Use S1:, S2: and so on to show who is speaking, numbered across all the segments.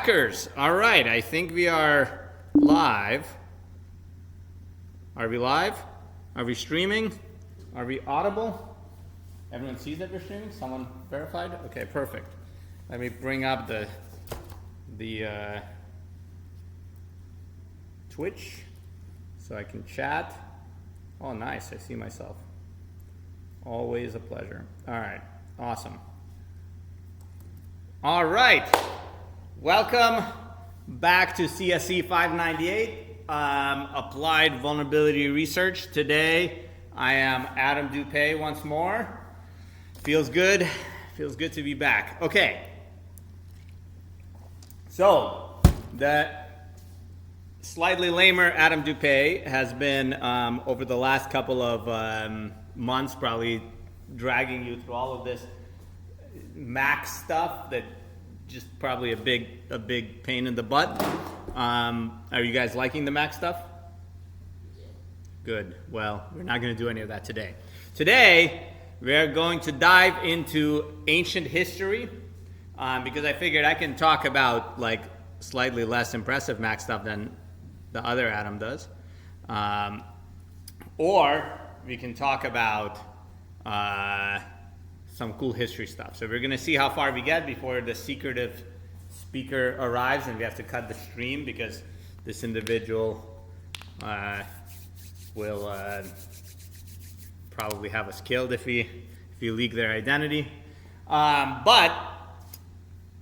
S1: Hackers. All right, I think we are live. Are we live? Are we streaming? Are we audible? Everyone sees that we're streaming? Someone verified? Okay, perfect. Let me bring up the Twitch so I can chat. Oh, nice. I see myself. Always a pleasure. All right, awesome. All right, welcome back to CSE598, Applied Vulnerability Research. Today, I am Adam Dupay once more. Feels good to be back. Okay, so the slightly lamer Adam Dupay has been, over the last couple of months, probably dragging you through all of this Mac stuff that just probably a big pain in the butt. Are you guys liking the Mac stuff? Good. Well, we're not going to do any of that today. Today, we're going to dive into ancient history because I figured I can talk about like slightly less impressive Mac stuff than the other Adam does. Or we can talk about some cool history stuff. So we're going to see how far we get before the secretive speaker arrives and we have to cut the stream because this individual will probably have us killed if we leak their identity. But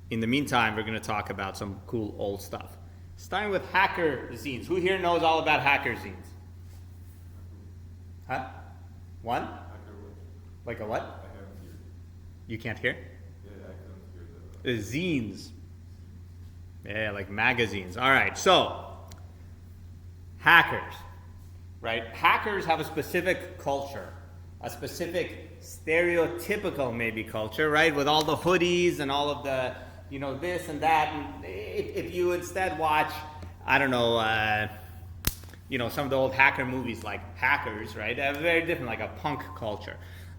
S1: in the meantime, we're going to talk about some cool old stuff. Starting with hacker zines. Who here knows all about hacker zines? Huh? One? Like a what? You can't hear?
S2: Yeah, I couldn't hear
S1: The zines. Yeah, like magazines. All right, so hackers, right? Hackers have a specific culture, a specific stereotypical maybe culture, right? With all the hoodies and all of the, this and that. And if you instead watch, I don't know, some of the old hacker movies like Hackers, right? They're very different, like a punk culture.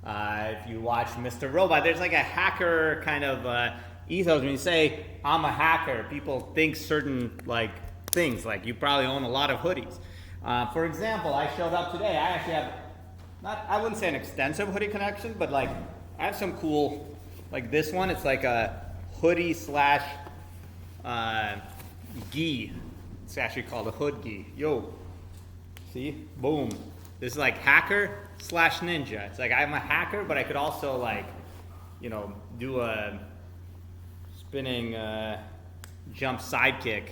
S1: If you watch Mr. Robot, there's like a hacker kind of ethos. When you say, I'm a hacker, people think certain like things, like you probably own a lot of hoodies. For example, I showed up today. I actually have, I wouldn't say an extensive hoodie collection, but like I have some cool, like this one. It's like a hoodie slash gi. It's actually called a hood gi. Yo, see, boom. This is like hacker slash ninja. It's like I'm a hacker, but I could also like, do a spinning jump sidekick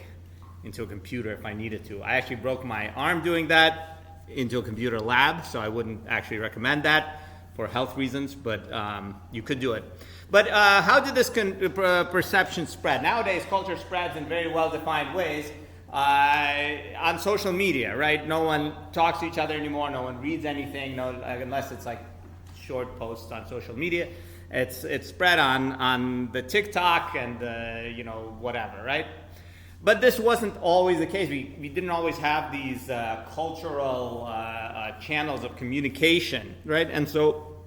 S1: into a computer if I needed to. I actually broke my arm doing that into a computer lab, so I wouldn't actually recommend that for health reasons, but you could do it. But how did this perception spread? Nowadays, culture spreads in very well-defined ways. On social media, right? No one talks to each other anymore. No one reads anything, unless it's like short posts on social media. It's spread on the TikTok and the, whatever, right? But this wasn't always the case. We didn't always have these cultural channels of communication, right? And so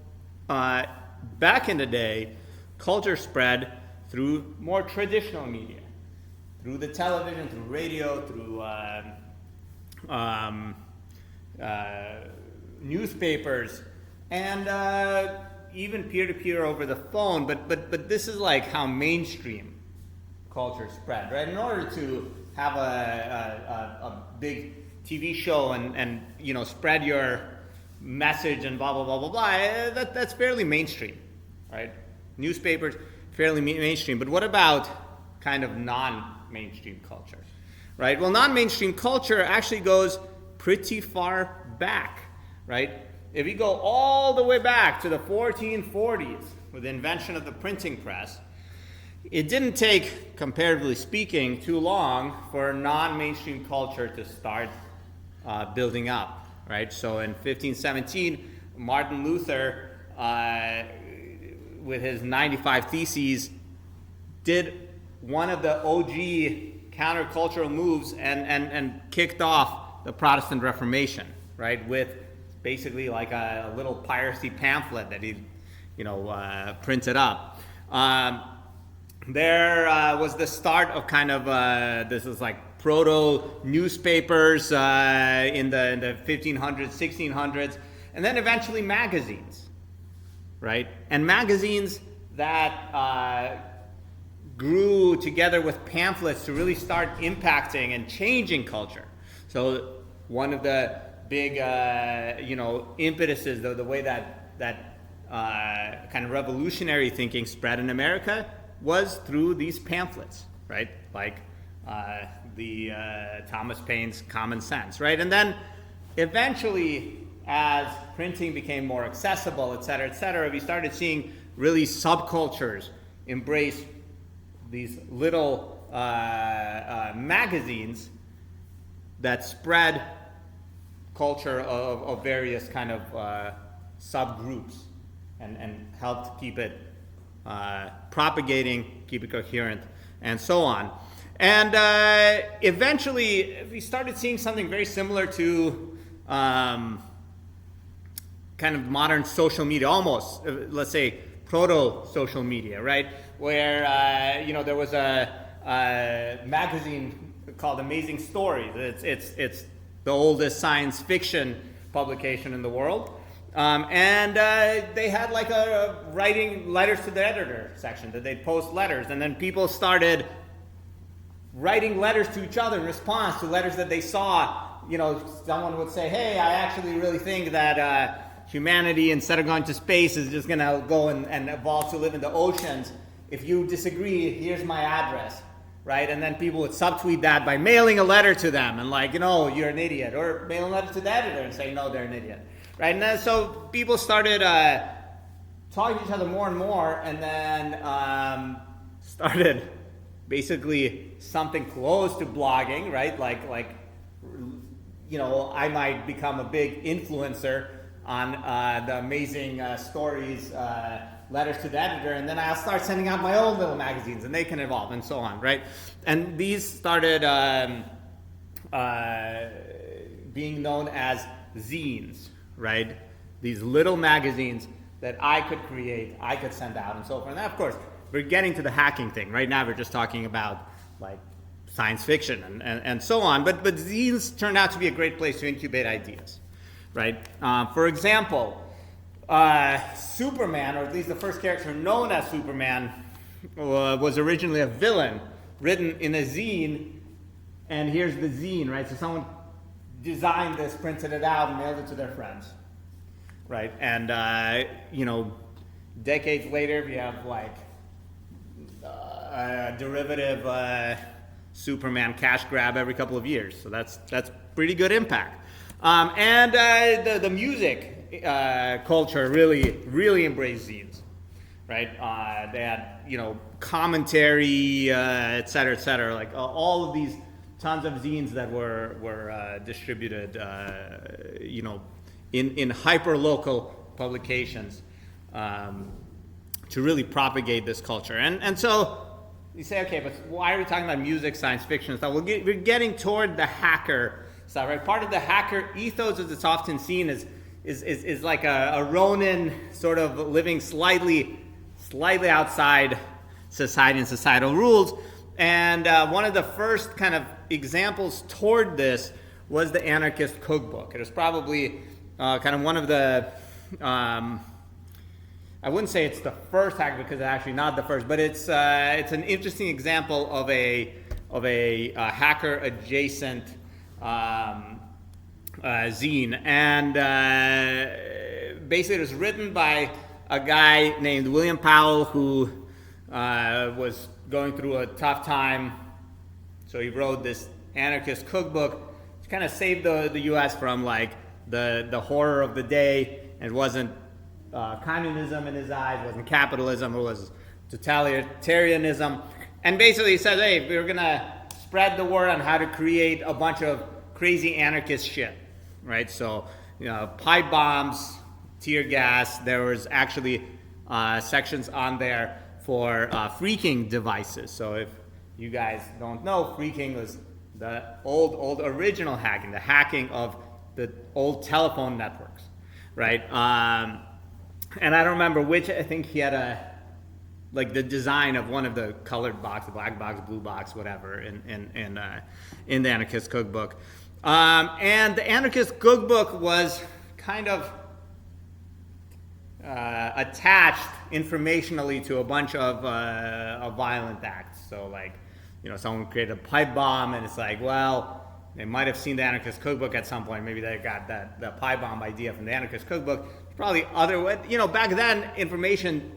S1: back in the day, culture spread through more traditional media. Through the television, through radio, through newspapers, and even peer-to-peer over the phone. But this is like how mainstream culture spread, right? In order to have a big TV show and spread your message and blah blah blah blah blah, that's fairly mainstream, right? Newspapers, fairly mainstream. But what about kind of non-mainstream culture, right? Well, non-mainstream culture actually goes pretty far back, right? If we go all the way back to the 1440s with the invention of the printing press, it didn't take, comparatively speaking, too long for non-mainstream culture to start building up, right? So in 1517, Martin Luther, with his 95 Theses, did one of the OG countercultural moves and kicked off the Protestant Reformation, right? With basically like a little piracy pamphlet that he, printed up. there was the start of kind of this is like proto newspapers in the 1500s, 1600s, and then eventually magazines, right? And magazines that grew together with pamphlets to really start impacting and changing culture. So one of the big impetuses, the way that kind of revolutionary thinking spread in America was through these pamphlets, right? Like the Thomas Paine's Common Sense, right? And then eventually, as printing became more accessible, et cetera, we started seeing really subcultures embrace these little magazines that spread culture of various kind of subgroups and helped keep it propagating, keep it coherent, and so on. And eventually, we started seeing something very similar to kind of modern social media, almost, let's say, proto-social media, right? Where, there was a magazine called Amazing Stories. It's the oldest science fiction publication in the world. And they had like a writing letters to the editor section that they'd post letters, and then people started writing letters to each other in response to letters that they saw. Someone would say, hey, I actually really think that humanity, instead of going to space, is just going to go and evolve to live in the oceans. If you disagree, here's my address, right? And then people would subtweet that by mailing a letter to them and you're an idiot, or mail a letter to the editor and say, no, they're an idiot. Right, and then, so people started talking to each other more and more, and then started basically something close to blogging, right? I might become a big influencer on the Amazing Stories letters to the editor, and then I'll start sending out my own little magazines, and they can evolve, and so on, right? And these started being known as zines. Right? These little magazines that I could create, I could send out, and so forth. And of course, we're getting to the hacking thing. Right now, we're just talking about like science fiction and so on. But zines turned out to be a great place to incubate ideas. Right? For example, Superman, or at least the first character known as Superman, was originally a villain written in a zine. And here's the zine, right? So someone designed this, printed it out, and mailed it to their friends, right? And decades later, we have like a derivative Superman cash grab every couple of years. So that's pretty good impact. And the music culture really embraced zines, right? They had commentary, et cetera, like all of these. Tons of zines that were distributed, in hyper-local publications to really propagate this culture. And so you say, okay, but why are we talking about music, science fiction, and stuff? We're getting toward the hacker stuff, right? Part of the hacker ethos, as it's often seen, is like a Ronin sort of living slightly outside society and societal rules. And one of the first kind of examples toward this was the anarchist cookbook. It was probably kind of one of the, I wouldn't say it's the first hack because it's actually not the first, but it's an interesting example of a hacker adjacent zine. And basically it was written by a guy named William Powell who was going through a tough time, so he wrote this anarchist cookbook to kind of save the U.S. from like the horror of the day. And it wasn't communism in his eyes, it wasn't capitalism, it was totalitarianism. And basically he said, hey, we're gonna spread the word on how to create a bunch of crazy anarchist shit, right? So, pipe bombs, tear gas. There was actually sections on there for phreaking devices. So if you guys don't know, phreaking was the old original hacking, the hacking of the old telephone networks, right? And I don't remember which. I think he had like the design of one of the colored box, the black box, blue box, whatever, in the Anarchist Cookbook. And the Anarchist Cookbook was kind of attached informationally to a bunch of violent acts. So like, someone created a pipe bomb, and it's like, well, they might have seen the Anarchist Cookbook at some point. Maybe they got the pipe bomb idea from the Anarchist Cookbook. Probably other way. Back then, information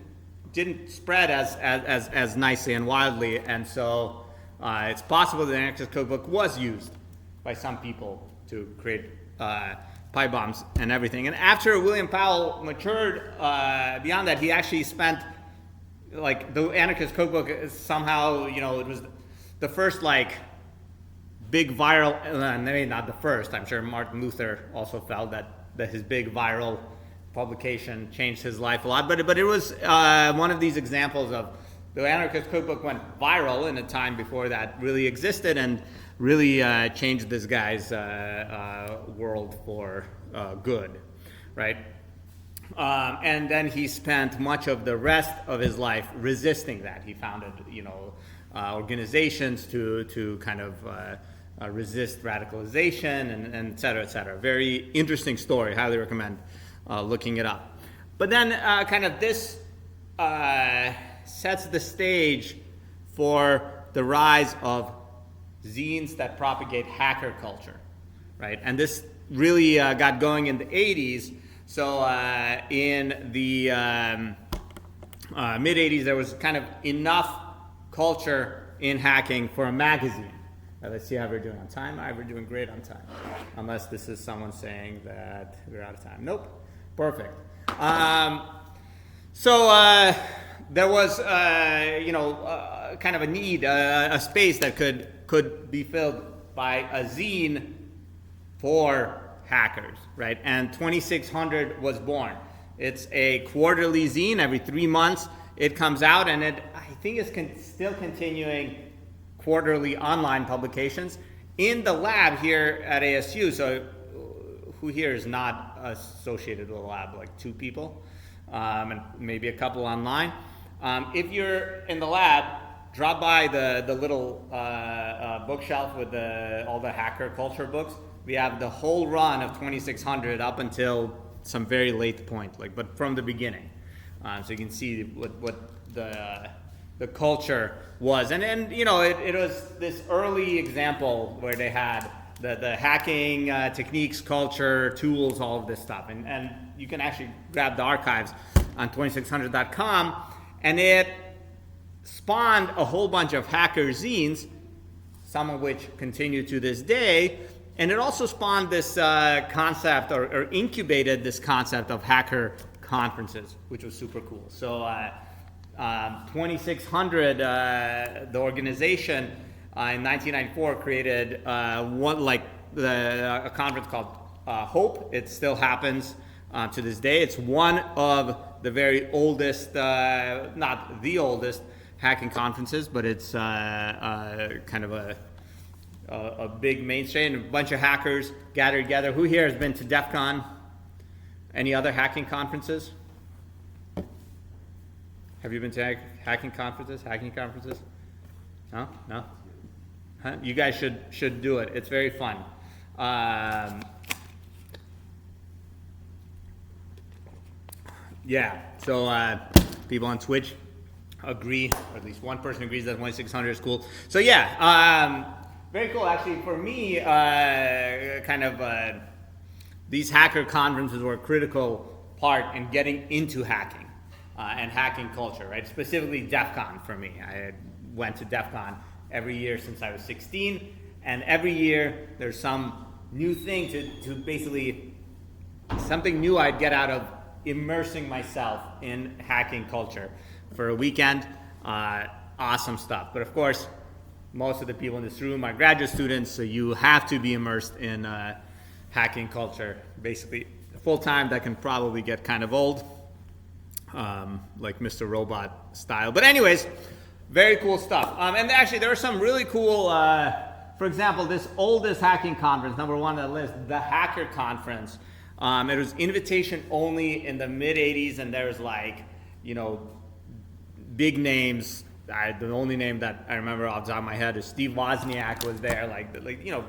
S1: didn't spread as nicely and widely, and so it's possible the Anarchist Cookbook was used by some people to create pipe bombs and everything. And after William Powell matured beyond that, he actually spent, like, the Anarchist Cookbook somehow, it was the first, like, big viral, maybe not the first. I'm sure Martin Luther also felt that his big viral publication changed his life a lot, but it was one of these examples of the Anarchist Cookbook went viral in a time before that really existed, and really changed this guy's world for good, right? And then he spent much of the rest of his life resisting that. He founded, organizations to kind of resist radicalization, and et cetera, et cetera. Very interesting story. Highly recommend looking it up. But then kind of this sets the stage for the rise of zines that propagate hacker culture, right? And this really got going in the 80s. So in the mid-80s, there was kind of enough culture in hacking for a magazine. Let's see how we're doing on time. We're doing great on time. Unless this is someone saying that we're out of time. Nope. Perfect. So there was, kind of a need, a space that could be filled by a zine for hackers, right? And 2600 was born. It's a quarterly zine. Every 3 months it comes out, and I think it's still continuing quarterly online publications in the lab here at ASU. So who here is not associated with a lab? Like 2 people, and maybe a couple online. If you're in the lab, drop by the little bookshelf with all the hacker culture books. We have the whole run of 2600 up until some very late point, but from the beginning. So you can see what the culture was. And it was this early example where they had the hacking techniques, culture, tools, all of this stuff. And you can actually grab the archives on 2600.com, and it spawned a whole bunch of hacker zines, some of which continue to this day. And it also spawned this concept, or incubated this concept of hacker conferences, which was super cool. So 2600, the organization, in 1994 created a conference called Hope. It still happens to this day. It's one of the very oldest, not the oldest, hacking conferences, but it's kind of a big mainstay, and a bunch of hackers gathered together. Who here has been to DEF CON? Any other hacking conferences? Have you been to hacking conferences? No? Huh? You guys should do it. It's very fun. Yeah, so people on Twitch agree, or at least one person agrees that 2600 is cool. So yeah, very cool. Actually, for me, these hacker conferences were a critical part in getting into hacking and hacking culture, right? Specifically DEF CON for me. I went to DEF CON every year since I was 16, and every year there's some new thing to basically, something new I'd get out of immersing myself in hacking culture for a weekend. Awesome stuff. But of course, most of the people in this room are graduate students, so you have to be immersed in hacking culture. Basically, full time, that can probably get kind of old, like Mr. Robot style. But anyways, very cool stuff. And actually, there are some really cool, for example, this oldest hacking conference, number 1 on the list, the Hacker Conference. It was invitation only in the mid-'80s, and there's big names. The only name that I remember off the top of my head is Steve Wozniak was there, like you know,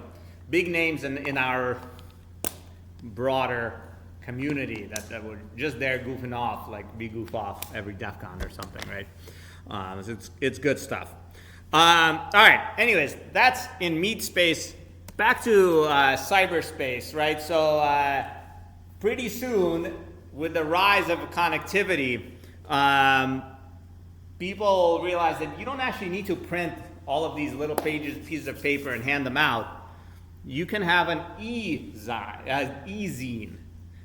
S1: big names in our broader community that were just there goofing off, like we goof off every DEF CON or something, right? So it's good stuff. All right, anyways, that's in meat space. Back to cyberspace, right? So pretty soon, with the rise of connectivity, people realize that you don't actually need to print all of these little pieces of paper and hand them out. You can have an e-zine,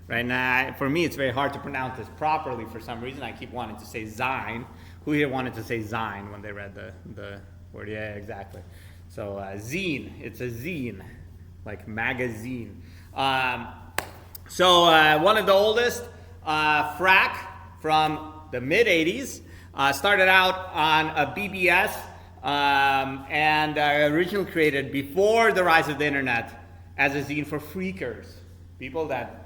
S1: right? Now, for me, it's very hard to pronounce this properly for some reason. I keep wanting to say zine. Who here wanted to say zine when they read the word? Yeah, exactly. So zine, it's a zine, like magazine. So one of the oldest, FRAC from the mid-'80s, started out on a BBS and originally created before the rise of the internet as a zine for freakers, people that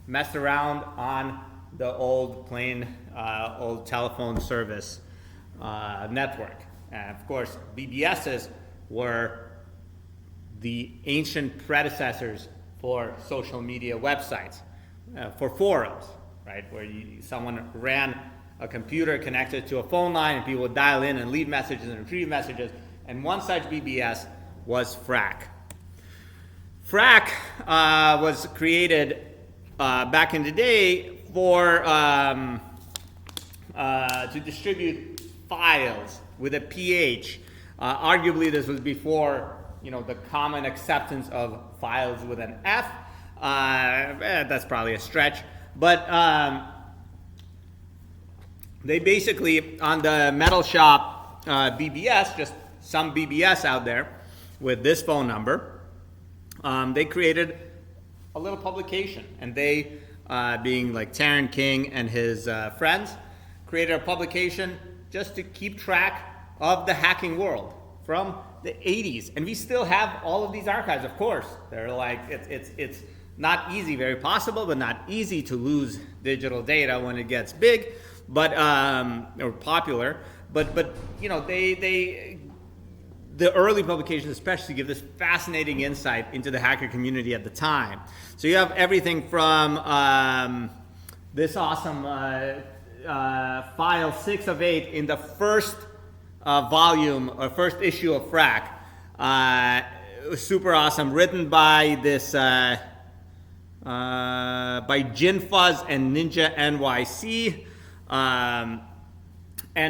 S1: messed around on the old old telephone service network. And of course, BBSs were the ancient predecessors for social media websites, for forums, right? Where someone ran a computer connected to a phone line and people would dial in and leave messages and retrieve messages. And one such BBS was FRAC. FRAC was created back in the day for to distribute files with a PH. Arguably, this was before the common acceptance of files with an F. That's probably a stretch, but they basically, on the Metal Shop BBS, just some BBS out there with this phone number, they created a little publication, and they, being like Taryn King and his friends, created a publication just to keep track of the hacking world from the 80s. And we still have all of these archives, of course. They're like, it's not easy, very possible, but not easy to lose digital data when it gets big, but or popular. But the early publications especially give this fascinating insight into the hacker community at the time. So you have everything from this awesome file 6 of 8 in the first volume or first issue of FRAC. It was super awesome, written by this by Jinfuzz and Ninja NYC, and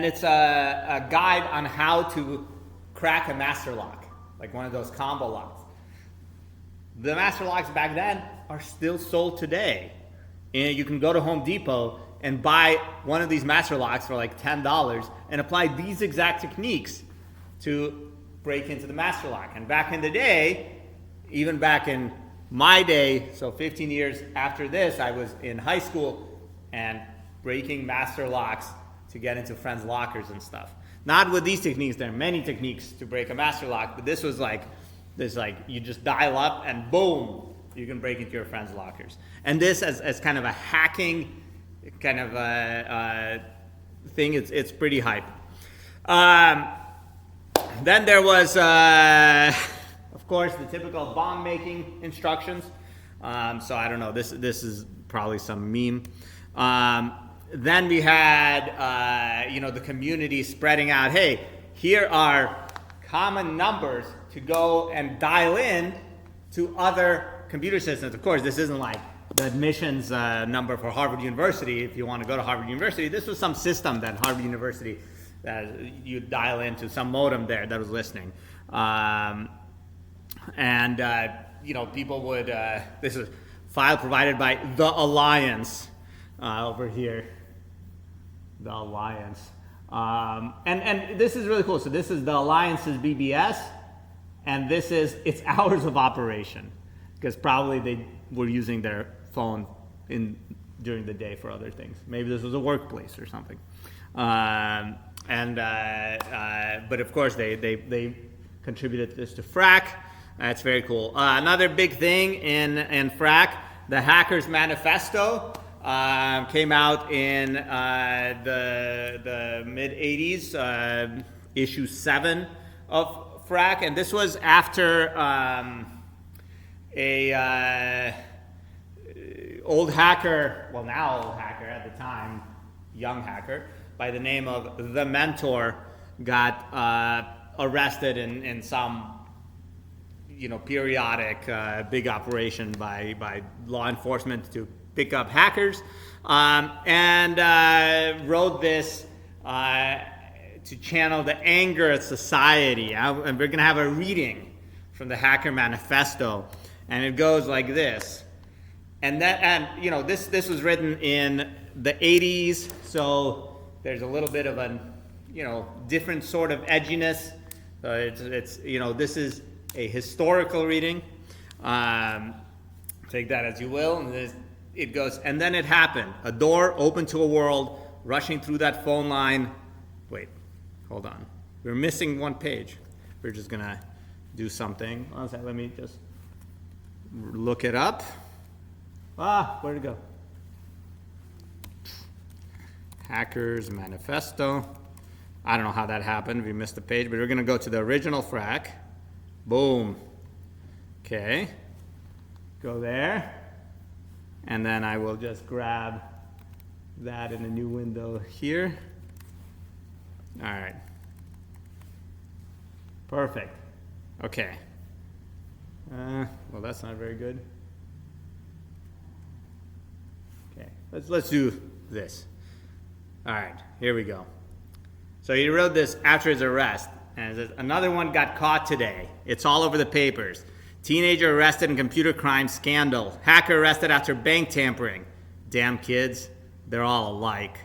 S1: it's a guide on how to crack a master lock, like one of those combo locks. The master locks back then are still sold today, and you can go to Home Depot and buy one of these master locks for like $10 and apply these exact techniques to break into the master lock. And back in the day, even back in my day, so 15 years after this, I was in high school and breaking master locks to get into friends' lockers and stuff. Not with these techniques. There are many techniques to break a master lock, but this was like you just dial up and boom, you can break into your friends' lockers. And this as kind of a hacking kind of thing, it's pretty hype. Then there was, of course, the typical bomb making instructions. So I don't know, this is probably some meme. Then we had, the community spreading out, hey, here are common numbers to go and dial in to other computer systems. Of course, this isn't like the admissions number for Harvard University. If you want to go to Harvard University, this was some system that Harvard University, you dial into some modem there that was listening. People would, this is a file provided by The Alliance over here. The Alliance. And this is really cool. So this is The Alliance's BBS, and this is its hours of operation, because probably they were using their phone during the day for other things. Maybe this was a workplace or something. But of course they contributed this to FRAC. That's very cool. Another big thing in FRAC, the Hackers Manifesto. Came out in the mid 80s, issue 7 of Frack, and this was after a old hacker, well now old hacker, at the time young hacker, by the name of The Mentor, got arrested in some periodic big operation by law enforcement to pick up hackers, and wrote this to channel the anger of society. And we're going to have a reading from the Hacker Manifesto, and it goes like this. And this was written in the 80s, so there's a little bit of a different sort of edginess. It's this is a historical reading. Take that as you will. And it goes, and then it happened. A door opened to a world, rushing through that phone line. Wait, hold on. We're missing one page. We're just gonna do something. One second, let me just look it up. Where'd it go? Hackers Manifesto. I don't know how that happened. We missed the page, but we're gonna go to the original Frack. Boom. Okay. Go there. And then I will just grab that in a new window here. All right. Perfect. Okay. Well, that's not very good. Okay. Let's do this. All right. Here we go. So he wrote this after his arrest. And it says, another one got caught today. It's all over the papers. Teenager arrested in computer crime scandal. Hacker arrested after bank tampering. Damn kids, they're all alike.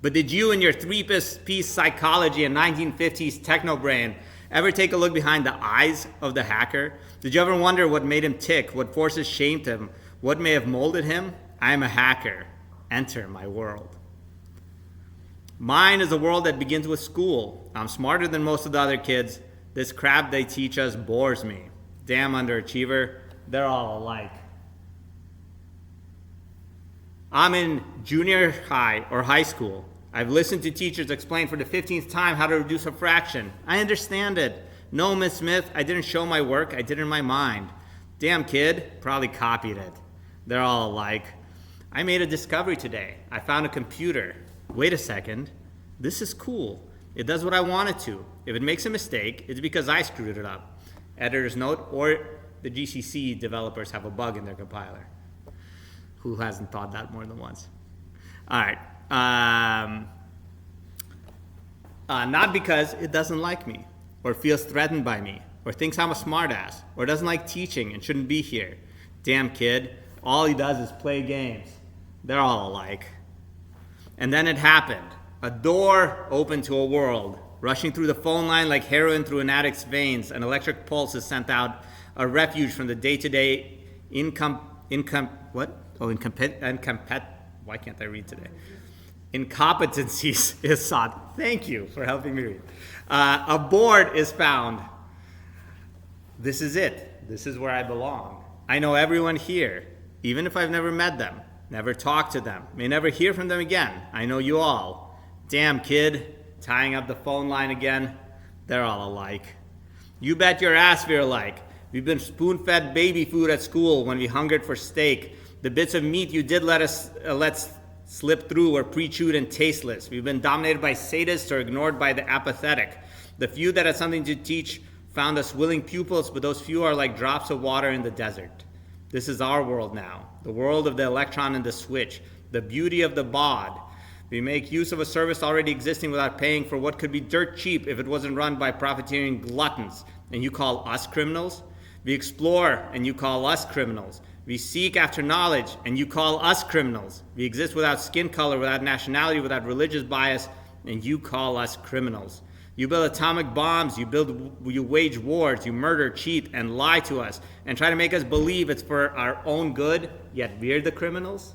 S1: But did you in your three-piece psychology and 1950s techno brain ever take a look behind the eyes of the hacker? Did you ever wonder what made him tick, what forces shaped him, what may have molded him? I am a hacker. Enter my world. Mine is a world that begins with school. I'm smarter than most of the other kids. This crap they teach us bores me. Damn underachiever, they're all alike. I'm in junior high or high school. I've listened to teachers explain for the 15th time how to reduce a fraction. I understand it. No, Miss Smith, I didn't show my work, I did it in my mind. Damn kid, probably copied it. They're all alike. I made a discovery today. I found a computer. Wait a second, this is cool. It does what I want it to. If it makes a mistake, it's because I screwed it up. Editor's note, or the GCC developers have a bug in their compiler. Who hasn't thought that more than once? All right. Not because it doesn't like me, or feels threatened by me, or thinks I'm a smartass, or doesn't like teaching and shouldn't be here. Damn kid, all he does is play games. They're all alike. And then it happened. A door opened to a world. Rushing through the phone line like heroin through an addict's veins, an electric pulse is sent out, a refuge from the day-to-day why can't I read today? Incompetencies is sought. Thank you for helping me read. A board is found. This is it. This is where I belong. I know everyone here, even if I've never met them, never talked to them, may never hear from them again. I know you all. Damn kid. Tying up the phone line again, they're all alike. You bet your ass we're alike. We've been spoon-fed baby food at school when we hungered for steak. The bits of meat you did let slip through were pre-chewed and tasteless. We've been dominated by sadists or ignored by the apathetic. The few that had something to teach found us willing pupils, but those few are like drops of water in the desert. This is our world now, the world of the electron and the switch, the beauty of the baud. We make use of a service already existing without paying for what could be dirt cheap if it wasn't run by profiteering gluttons. And you call us criminals? We explore, and you call us criminals. We seek after knowledge, and you call us criminals. We exist without skin color, without nationality, without religious bias, and you call us criminals. You build atomic bombs, you wage wars, you murder, cheat, and lie to us, and try to make us believe it's for our own good, yet we're the criminals?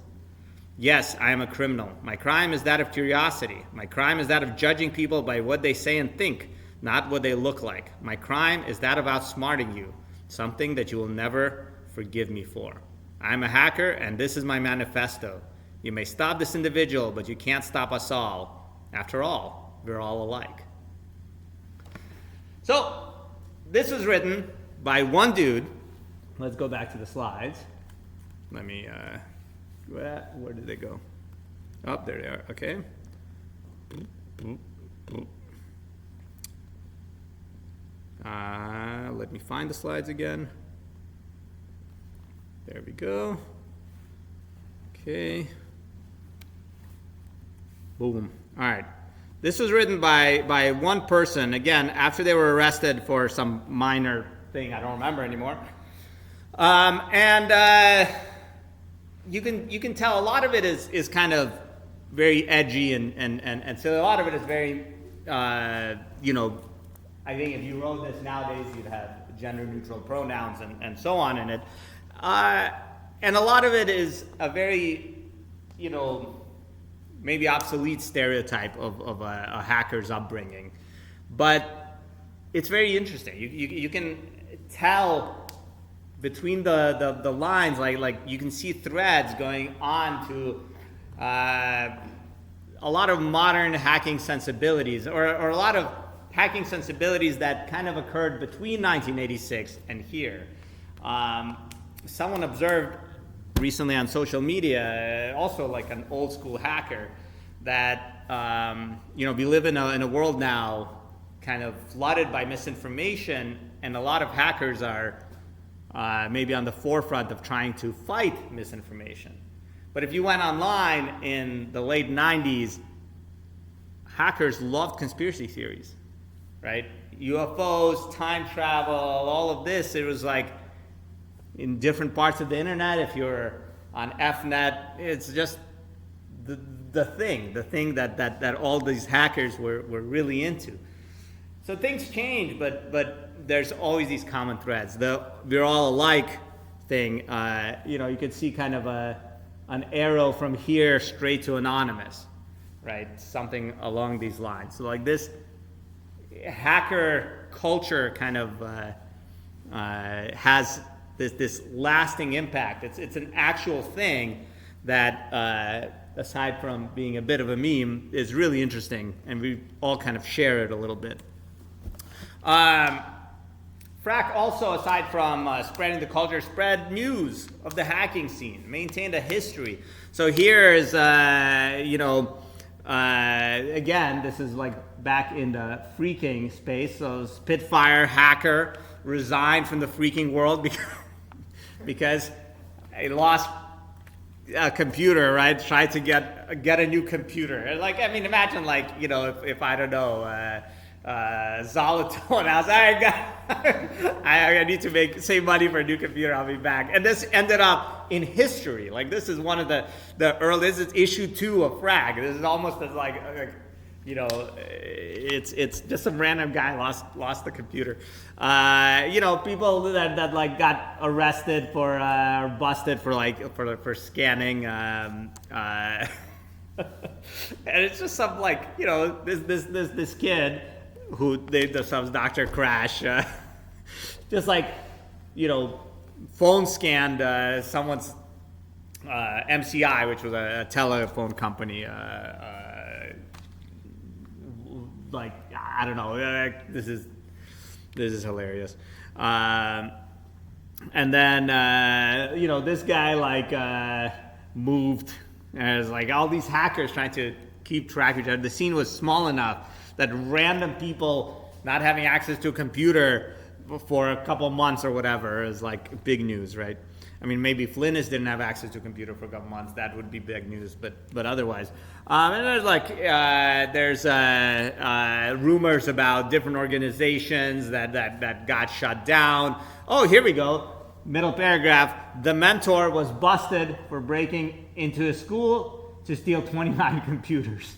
S1: Yes, I am a criminal. My crime is that of curiosity. My crime is that of judging people by what they say and think, not what they look like. My crime is that of outsmarting you, something that you will never forgive me for. I am a hacker, and this is my manifesto. You may stop this individual, but you can't stop us all. After all, we're all alike. So, this was written by one dude. Let's go back to the slides. Let me, where did they go? Oh, there they are, okay. Let me find the slides again. There we go. Okay. Boom. All right. This was written by one person, again, after they were arrested for some minor thing I don't remember anymore. You can tell a lot of it is kind of very edgy and so a lot of it is very, I think if you wrote this nowadays, you'd have gender-neutral pronouns and so on in it. And a lot of it is a very, maybe obsolete stereotype of a hacker's upbringing. But it's very interesting. You can tell between the lines, like you can see threads going on to a lot of modern hacking sensibilities, or a lot of hacking sensibilities that kind of occurred between 1986 and here. Someone observed recently on social media, also like an old school hacker, that we live in a world now kind of flooded by misinformation, and a lot of hackers are maybe on the forefront of trying to fight misinformation. But if you went online in the late 90s, hackers loved conspiracy theories, right? UFOs, time travel, all of this, it was like in different parts of the internet. If you're on FNet, it's just the thing that all these hackers were really into. So things change, but there's always these common threads. The we're all alike thing, you could see kind of an arrow from here straight to anonymous, right? Something along these lines. So like this hacker culture kind of has this lasting impact. It's an actual thing that, aside from being a bit of a meme, is really interesting, and we all kind of share it a little bit. Frack also, aside from spreading the culture, spread news of the hacking scene, maintained a history. So here is, again, this is like back in the phreaking space. So Spitfire hacker resigned from the phreaking world because he lost a computer, right? Tried to get a new computer. Like, I mean, imagine like, if I don't know, Zolotone, I was like, I need to save money for a new computer, I'll be back. And this ended up in history. Like, this is one of the early, this is issue 2 of Frag. This is almost as like it's just some random guy lost the computer. People that like got arrested for or busted for scanning, and it's just some like this kid who named themselves Dr. Crash, just like phone scanned someone's MCI, which was a telephone company. Like, I don't know, this is hilarious. And then this guy like moved, and there's like all these hackers trying to keep track of each other. The scene was small enough that random people not having access to a computer for a couple months or whatever is like big news, right? I mean, maybe Flynnis didn't have access to a computer for a couple months. That would be big news, but otherwise. And there's like, rumors about different organizations that got shut down. Oh, here we go. Middle paragraph. The mentor was busted for breaking into a school to steal 29 computers.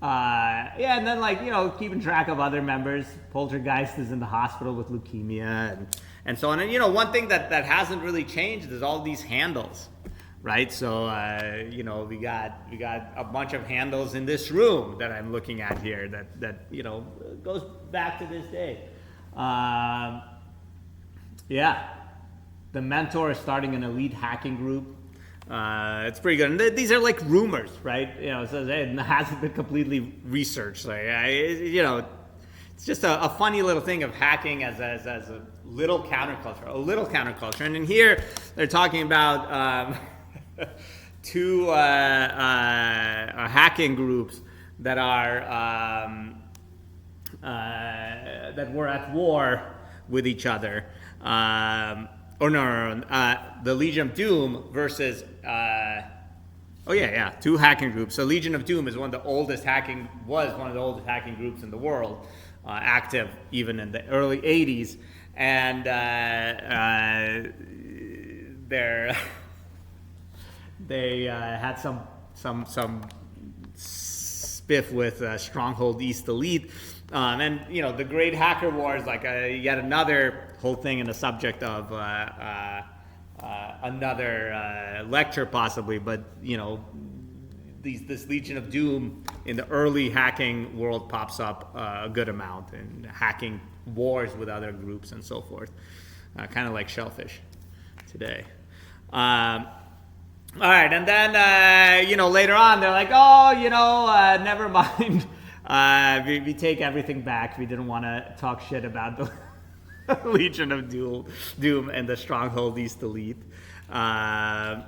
S1: And then like, keeping track of other members. Poltergeist is in the hospital with leukemia and so on. And one thing that hasn't really changed is all these handles, right? So we got a bunch of handles in this room that I'm looking at here that goes back to this day. The mentor is starting an elite hacking group. It's pretty good. And these are like rumors, right? So it hasn't been completely researched. Like, it's just a funny little thing of hacking as a little counterculture. And in here, they're talking about two hacking groups that are that were at war with each other. The Legion of Doom versus two hacking groups. So Legion of Doom is one of the oldest hacking groups in the world, active even in the early 80s, and they had some spiff with Stronghold East Elite, and the Great Hacker War is like yet another whole thing and a subject of another lecture possibly, but this Legion of Doom in the early hacking world pops up a good amount, and hacking wars with other groups and so forth, kind of like Shellfish today. All right, and then later on they're like, never mind, we take everything back. We didn't want to talk shit about the Legion of Doom and the Stronghold East Elite. And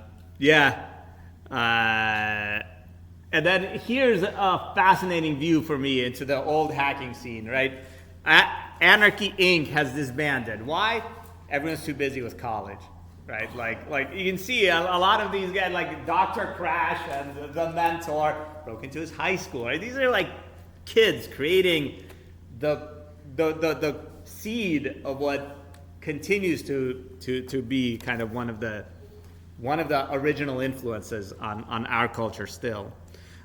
S1: then here's a fascinating view for me into the old hacking scene, right? Anarchy Inc. has disbanded. Why? Everyone's too busy with college, right? Like you can see a lot of these guys, like Dr. Crash and the Mentor, broke into his high school, right? These are like kids creating the seed of what continues to be kind of one of the original influences on our culture still.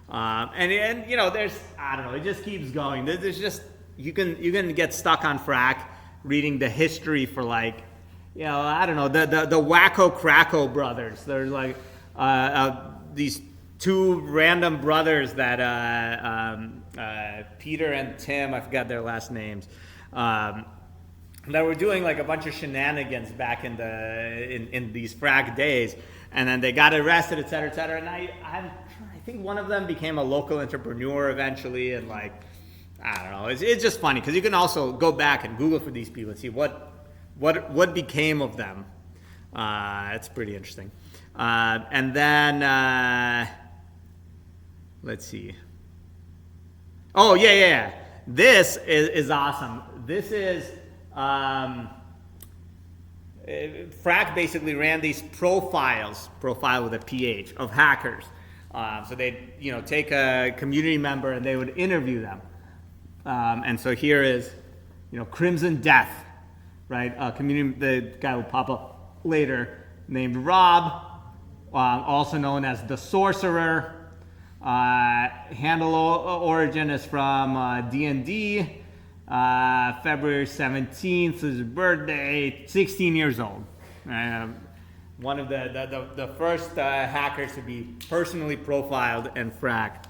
S1: And there's, I don't know, it just keeps going. There's just, you can get stuck on Frack reading the history for like, I don't know, the Wacko Cracko brothers. There's like these two random brothers that Peter and Tim, I forgot their last names, that were doing like a bunch of shenanigans back in these Frack days, and then they got arrested, et cetera, and I think one of them became a local entrepreneur eventually, and like, I don't know, it's just funny because you can also go back and Google for these people and see what became of them. It's pretty interesting. And then let's see. Oh yeah. This is awesome. This is Frack basically ran these profile with a PH of hackers. So they'd take a community member and they would interview them. And so here is Crimson Death, right? The guy will pop up later, named Rob, also known as the Sorcerer. Handle origin is from D&D. February 17th, his birthday, 16 years old. One of the first hackers to be personally profiled in Frack.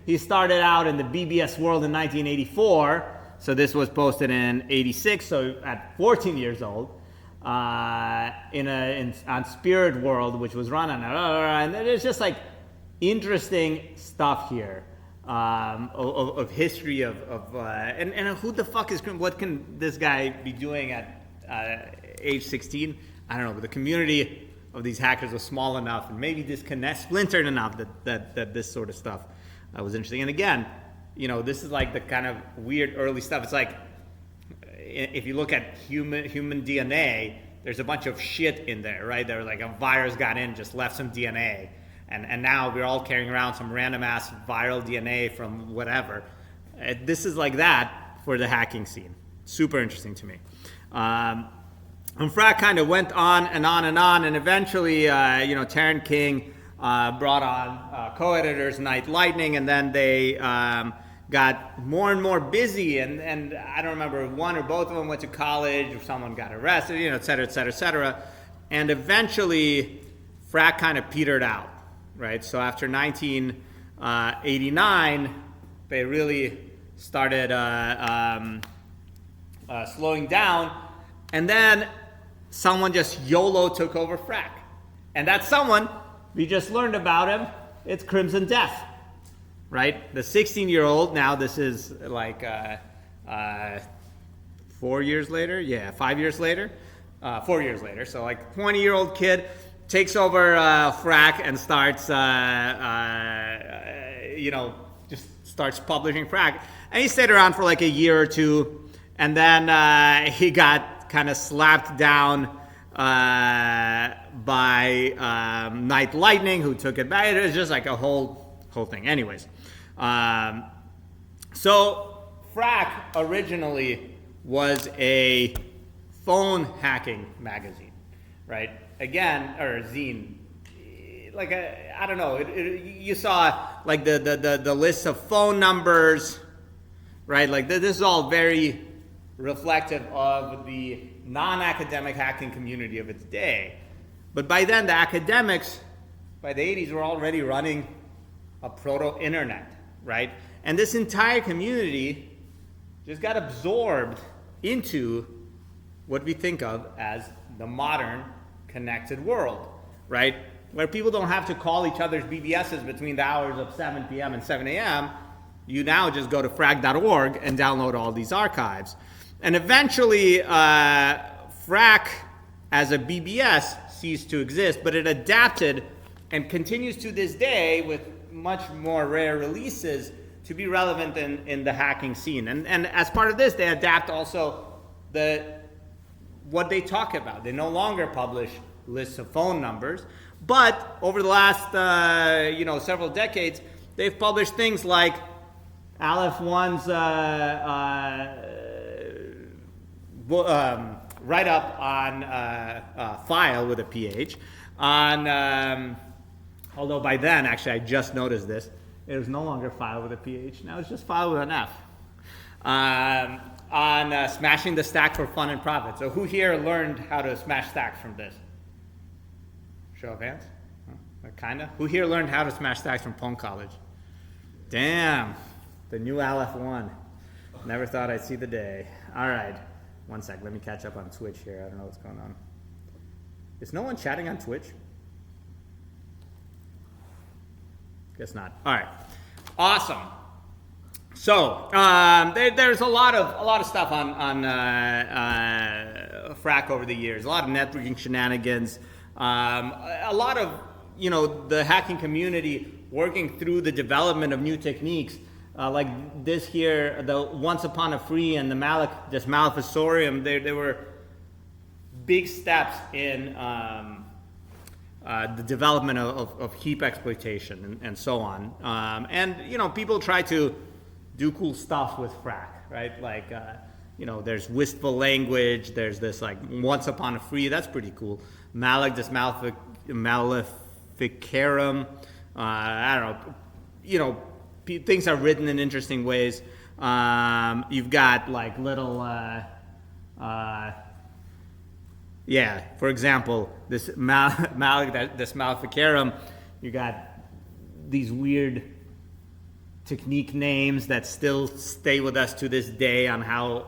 S1: He started out in the BBS world in 1984, so this was posted in 86, so at 14 years old, on Spirit World, which was run on, and there's just like interesting stuff here. Of history and who the fuck is, what can this guy be doing at age 16? I don't know, but the community of these hackers was small enough and maybe splintered enough that this sort of stuff was interesting. And again, this is like the kind of weird early stuff. It's like, if you look at human DNA, there's a bunch of shit in there, right? There, like a virus got in, just left some DNA. And now we're all carrying around some random ass viral DNA from whatever. This is like that for the hacking scene. Super interesting to me. And Frack kind of went on, and eventually, Taryn King brought on co-editors Night Lightning, and then they got more and more busy, and I don't remember, one or both of them went to college, or someone got arrested, et cetera, et cetera, et cetera. And eventually, Frack kind of petered out. Right, so after 1989, they really started slowing down, and then someone just YOLO took over Frack, And that someone, we just learned about him, it's Crimson Death, right? The 16-year-old, now this is like 4 years later, yeah, 5 years later, 4 years later, so like 20-year-old kid takes over Frack and starts, just starts publishing Frack. And he stayed around for like a year or two, and then he got kind of slapped down by Night Lightning, who took it back. It was just like a whole thing. Anyways, so Frack originally was a phone hacking magazine, right? Again, or zine. Like I don't know. You saw like the list of phone numbers, right? Like this is all very reflective of the non-academic hacking community of its day. But by then, the academics, by the 80s, were already running a proto-internet, right? And this entire community just got absorbed into what we think of as the modern connected world, right? Where people don't have to call each other's BBSs between the hours of 7 p.m. and 7 a.m. You now just go to frag.org and download all these archives. And eventually, Frack as a BBS ceased to exist, but it adapted and continues to this day with much more rare releases to be relevant in the hacking scene. And as part of this, they adapt also what they talk about. They no longer publish lists of phone numbers, but over the last several decades, they've published things like Aleph 1's write-up on file with a PH, on although by then, actually, I just noticed this, it was no longer file with a PH, now it's just file with an F, on smashing the stack for fun and profit. So who here learned how to smash stacks from this? Show of hands? Kinda. Who here learned how to smash stacks from pwn.college? Damn, the new Aleph 1. Never thought I'd see the day. All right. One sec, let me catch up on Twitch here. I don't know what's going on. Is no one chatting on Twitch? Guess not. All right, awesome. So there's a lot of stuff on Frack over the years. A lot of networking shenanigans. A lot of the hacking community working through the development of new techniques. Like this here, the Once Upon a Free and the Malefacorium, they were big steps in the development of heap exploitation and so on. And people try to do cool stuff with Frack, right? Like there's wistful language. There's this like Once Upon a Free. That's pretty cool. Maleficarum. I don't know. Things are written in interesting ways. You've got like little, for example, this Maleficarum, you got these weird technique names that still stay with us to this day on how,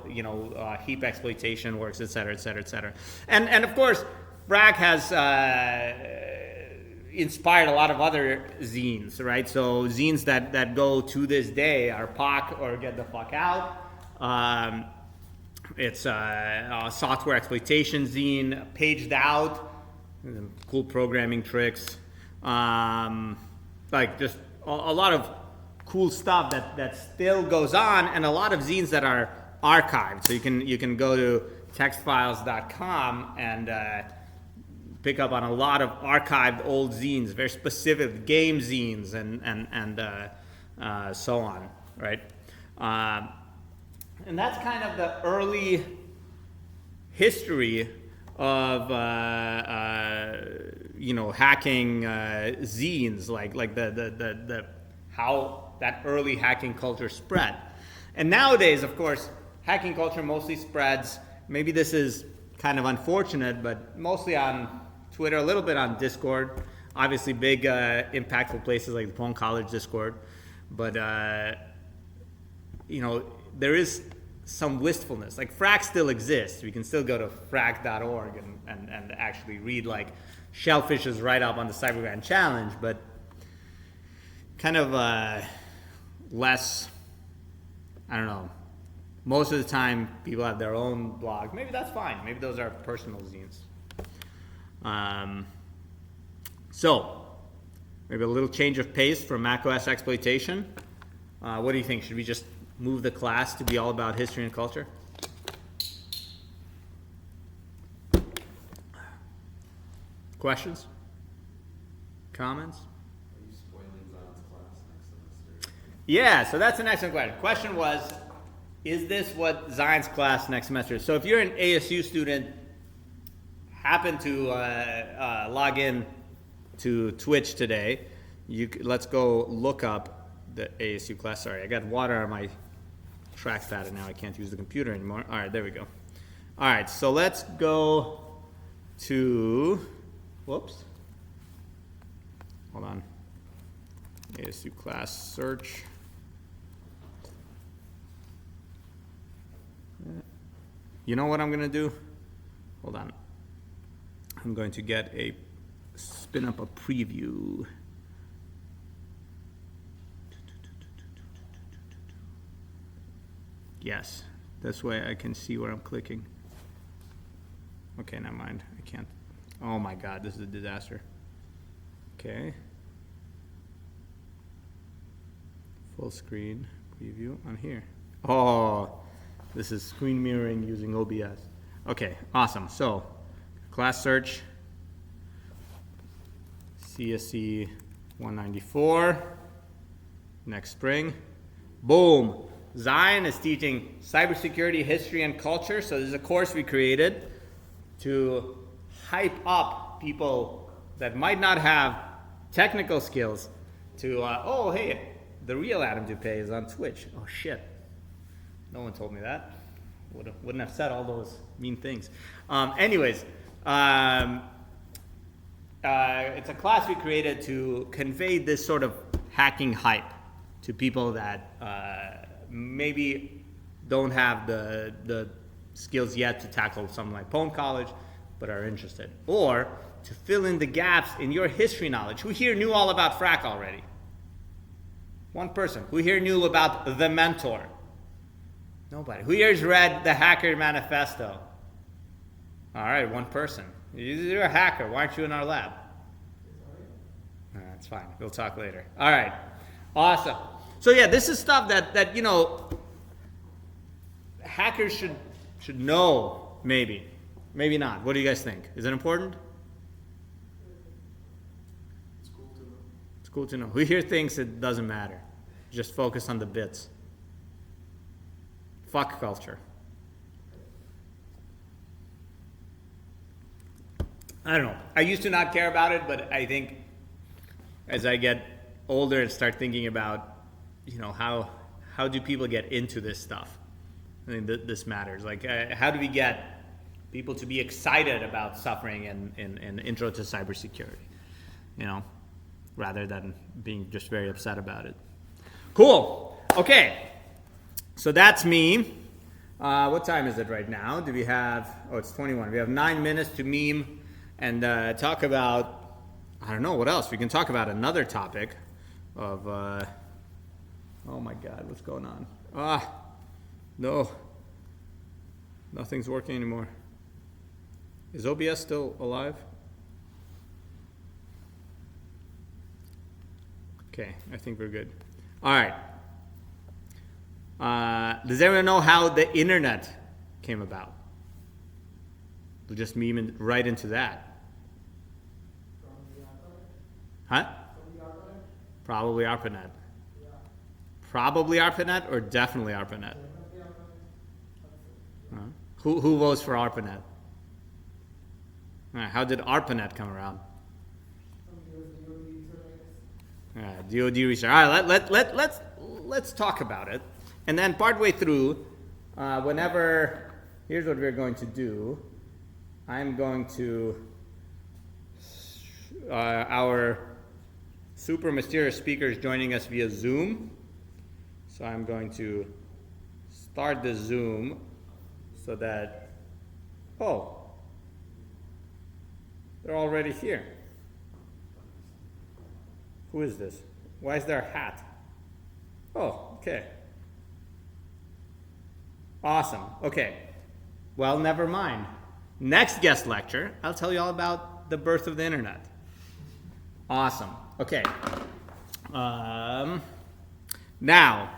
S1: heap exploitation works, et cetera, et cetera, et cetera. And of course, Frack has, inspired a lot of other zines, right? So zines that go to this day are POC or Get the Fuck Out. It's a software exploitation zine, Paged Out, cool programming tricks. Like just a lot of cool stuff that still goes on, and a lot of zines that are archived. So you can go to textfiles.com and pick up on a lot of archived old zines, very specific game zines and so on, right? And that's kind of the early history of hacking zines, like the how that early hacking culture spread. And nowadays, of course, hacking culture mostly spreads. Maybe this is kind of unfortunate, but mostly on Twitter, a little bit on Discord. Obviously, big impactful places like the pwn.college Discord. But there is some wistfulness. Like frac still exists. We can still go to frac.org and actually read like Shellfish's write-up on the Cyber Grand Challenge, but kind of less, I don't know. Most of the time, people have their own blog. Maybe that's fine. Maybe those are personal zines. So, maybe a little change of pace for macOS exploitation. What do you think? Should we just move the class to be all about history and culture? Questions? Comments?
S2: Are you spoiling Zion's class next semester?
S1: Yeah, so that's an excellent question. Question was, is this what Zion's class next semester is? So if you're an ASU student, happen to log in to Twitch today, let's go look up the ASU class. Sorry, I got water on my trackpad and now I can't use the computer anymore. All right, there we go. All right, so let's go to, whoops. Hold on. ASU class search. You know what I'm going to do? Hold on. I'm going to spin up a preview. Yes, this way I can see where I'm clicking. Okay, never mind. I can't. Oh my God, this is a disaster. Okay. Full screen preview on here. Oh, this is screen mirroring using OBS. Okay, awesome. So, class search, CSE598, next spring. Boom. Zion is teaching cybersecurity, history, and culture. So this is a course we created to hype up people that might not have technical skills to, oh, hey, the real Adam Dupay is on Twitch. Oh, shit. No one told me that. Wouldn't have said all those mean things. Anyways, it's a class we created to convey this sort of hacking hype to people that maybe don't have the skills yet to tackle something like pwn.college, but are interested. Or to fill in the gaps in your history knowledge. Who here knew all about frac already? One person. Who here knew about the mentor? Nobody. Who here has read the Hacker Manifesto? All right, one person. You're a hacker. Why aren't you in our lab? That's fine. We'll talk later. All right. Awesome. So yeah, this is stuff that you know, hackers should know, maybe. Maybe not. What do you guys think? Is it important?
S2: It's cool to know.
S1: It's cool to know. Who here thinks it doesn't matter? Just focus on the bits. Fuck culture. I don't know. I used to not care about it, but I think as I get older and start thinking about, you know, how do people get into this stuff? I mean, this matters. Like, how do we get people to be excited about suffering in intro to cybersecurity? You know, rather than being just very upset about it. Cool. Okay. So that's me. What time is it right now? Do we have? Oh, it's 21. We have 9 minutes to meme and talk about. I don't know what else. We can talk about another topic of. Oh my God, what's going on? No. Nothing's working anymore. Is OBS still alive? Okay, I think we're good. All right. Does everyone know how the internet came about? We'll just meme right into that. Huh? Probably ARPANET. Probably ARPANET or definitely ARPANET? Who votes for ARPANET? How did ARPANET come around? DoD research. All right, let's talk about it. And then partway through, here's what we're going to do. I'm going to, our super mysterious speaker is joining us via Zoom. So I'm going to start the Zoom so that, oh, they're already here. Who is this? Why is there a hat? Oh, okay. Awesome. Okay. Well, never mind. Next guest lecture, I'll tell you all about the birth of the internet. Awesome. Okay. Now,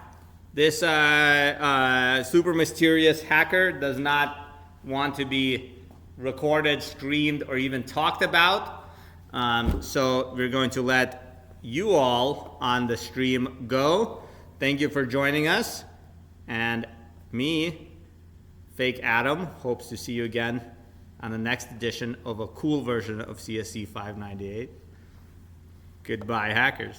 S1: this super mysterious hacker does not want to be recorded, streamed, or even talked about. So we're going to let you all on the stream go. Thank you for joining us. And me, Fake Adam, hopes to see you again on the next edition of a cool version of CSE598. Goodbye, hackers.